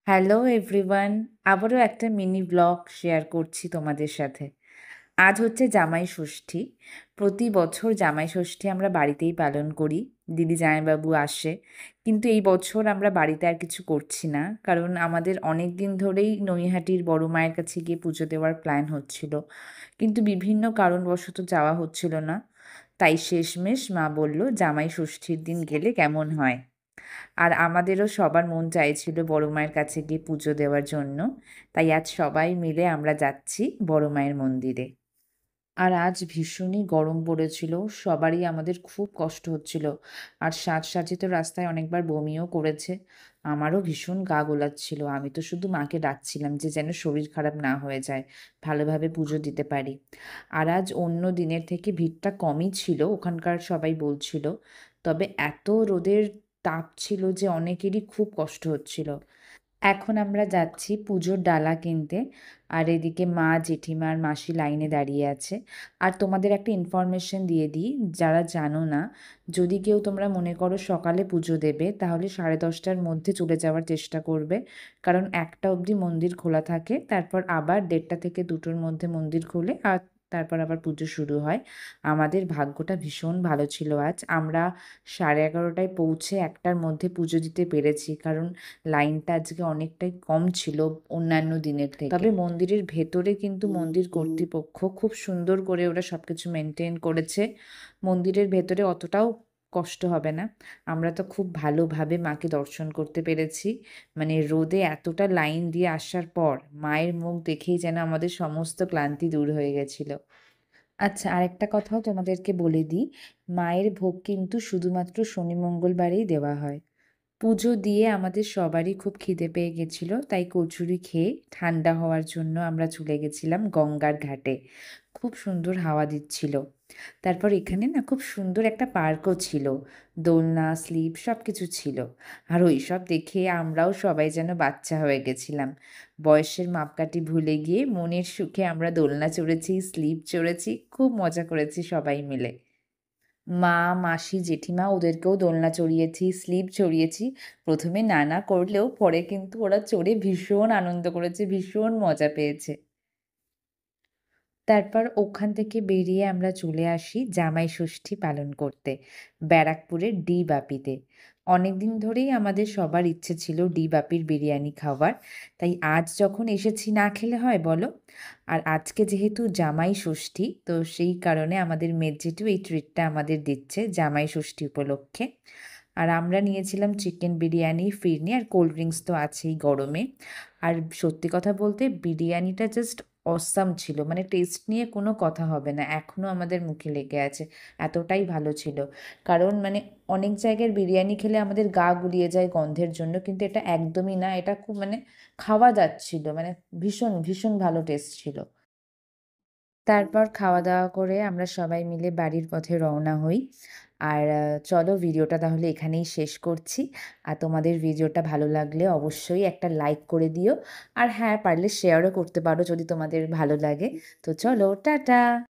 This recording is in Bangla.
হ্যালো এভরিওয়ান, আবারও একটা মিনি ব্লগ শেয়ার করছি তোমাদের সাথে। আজ হচ্ছে জামাই ষষ্ঠী। প্রতি বছর জামাই ষষ্ঠী আমরা বাড়িতেই পালন করি, দিদি জামাইবাবু আসে। কিন্তু এই বছর আমরা বাড়িতে আর কিছু করছি না, কারণ আমাদের অনেক দিন ধরেই নৈহাটির বড় মায়ের কাছে গিয়ে পুজো দেওয়ার প্ল্যান হচ্ছিল, কিন্তু বিভিন্ন কারণবশত যাওয়া হচ্ছিল না। তাই শেষমেশ মা বলল জামাই ষষ্ঠীর দিন গেলে কেমন হয়। আর আমাদেরও সবার মন চাইছিল বড় মায়ের কাছে গিয়ে পুজো দেওয়ার জন্য। তাই আজ সবাই মিলে আমরা যাচ্ছি বড় মায়ের মন্দিরে। আর আজ ভীষণই গরম পড়েছিল, সবারই আমাদের খুব কষ্ট হচ্ছিল। আর সাজসাজি তো রাস্তায় অনেকবার বমিও করেছে। আমারও ভীষণ গা গোলাচ্ছিল, আমি তো শুধু মাকে ডাকছিলাম যে যেন শরীর খারাপ না হয়ে যায়, ভালোভাবে পুজো দিতে পারি। আর আজ অন্য দিনের থেকে ভিড়টা কমই ছিল, ওখানকার সবাই বলছিল। তবে এত রোদের তাপ ছিল যে অনেকেরই খুব কষ্ট হচ্ছিল। এখন আমরা যাচ্ছি পুজোর ডালা কিনতে। আর এদিকে মা, জেঠিমা আর মাসি লাইনে দাঁড়িয়ে আছে। আর তোমাদের একটা ইনফরমেশন দিয়ে দিই, যারা জানো না, যদি কেউ তোমরা মনে করো সকালে পুজো দেবে, তাহলে 10:30টার মধ্যে চলে যাওয়ার চেষ্টা করবে। কারণ 1টা অবধি মন্দির খোলা থাকে, তারপর আবার 1:30 থেকে 2টোর মধ্যে মন্দির খোলে, আর তারপর আবার পুজো শুরু হয়। আমাদের ভাগ্যটা ভীষণ ভালো ছিল, আজ আমরা 11:30টায় পৌঁছে 1টার মধ্যে পুজো দিতে পেরেছি, কারণ লাইনটা আজকে অনেকটাই কম ছিল অন্যান্য দিনের থেকে। তবে মন্দিরের ভেতরে কিন্তু মন্দির কর্তৃপক্ষ খুব সুন্দর করে ওরা সবকিছু মেনটেন করেছে। মন্দিরের ভেতরে অতটাও কষ্ট হবে না। আমরা তো খুব ভালোভাবে মাকে দর্শন করতে পেরেছি। মানে রোদে এতটা লাইন দিয়ে আসার পর মায়ের মুখ দেখেই যেন আমাদের সমস্ত ক্লান্তি দূর হয়ে গেছিল। আচ্ছা, আরেকটা কথাও তোমাদেরকে বলে দিই, মায়ের ভোগ কিন্তু শুধুমাত্র শনি মঙ্গলবারেই দেওয়া হয়। পুজো দিয়ে আমাদের সবারই খুব খিদে পেয়ে গেছিল, তাই কচুরি খেয়ে ঠান্ডা হওয়ার জন্য আমরা চলে গেছিলাম গঙ্গার ঘাটে। খুব সুন্দর হাওয়া দিচ্ছিল। তারপর এখানে না খুব সুন্দর একটা পার্কও ছিল, দোলনা, স্লিপ সব কিছু ছিল। আর ওইসব দেখে আমরাও সবাই যেন বাচ্চা হয়ে গেছিলাম। বয়সের মাপকাঠি ভুলে গিয়ে মনের সুখে আমরা দোলনা চড়েছি, স্লিপ চড়েছি, খুব মজা করেছি সবাই মিলে। মা, মাসি, জেঠিমা ওদেরকেও দোলনা চড়িয়েছি, স্লিপ চড়িয়েছি। ১ম এ না, না করলেও পরে কিন্তু ওরা চড়ে ভীষণ আনন্দ করেছে, ভীষণ মজা পেয়েছে। তারপর ওখান থেকে বেরিয়ে আমরা চলে আসি জামাই ষষ্ঠী পালন করতে, ব্যারাকপুরের ডি বাপিতে। অনেকদিন ধরেই আমাদের সবার ইচ্ছে ছিল ডি বাপির বিরিয়ানি খাওয়ার। তাই আজ যখন এসেছি না খেলে হয় বলো? আর আজকে যেহেতু জামাই ষষ্ঠী, তো সেই কারণে আমাদের মেজজেঠু এই ট্রিটটা আমাদের দিচ্ছে জামাই ষষ্ঠী উপলক্ষে। আর আমরা নিয়েছিলাম চিকেন বিরিয়ানি, ফিরনি আর কোল্ড ড্রিঙ্কস তো আছেই গরমে। আর সত্যি কথা বলতে বিরিয়ানিটা জাস্ট অসাম ছিল, মানে টেস্ট নিয়ে কোনো কথা হবে না, এখনও আমাদের মুখে লেগে আছে, এতটাই ভালো ছিল। কারণ মানে অনেক জায়গার বিরিয়ানি খেলে আমাদের গা গুলিয়ে যায় গন্ধের জন্য, কিন্তু এটা একদমই না, এটা খুব মানে খাওয়া যাচ্ছিল, মানে ভীষণ ভীষণ ভালো টেস্ট ছিল। তারপর খাওয়া দাওয়া করে আমরা সবাই মিলে বাড়ির পথে রওনা হই। আর চলো ভিডিওটা তাহলে এখানেই শেষ করছি। আর তোমাদের ভিডিওটা ভালো লাগলে অবশ্যই একটা লাইক করে দিও। আর হ্যাঁ, পারলে শেয়ারও করতে পারো যদি তোমাদের ভালো লাগে। তো চলো, টাটা।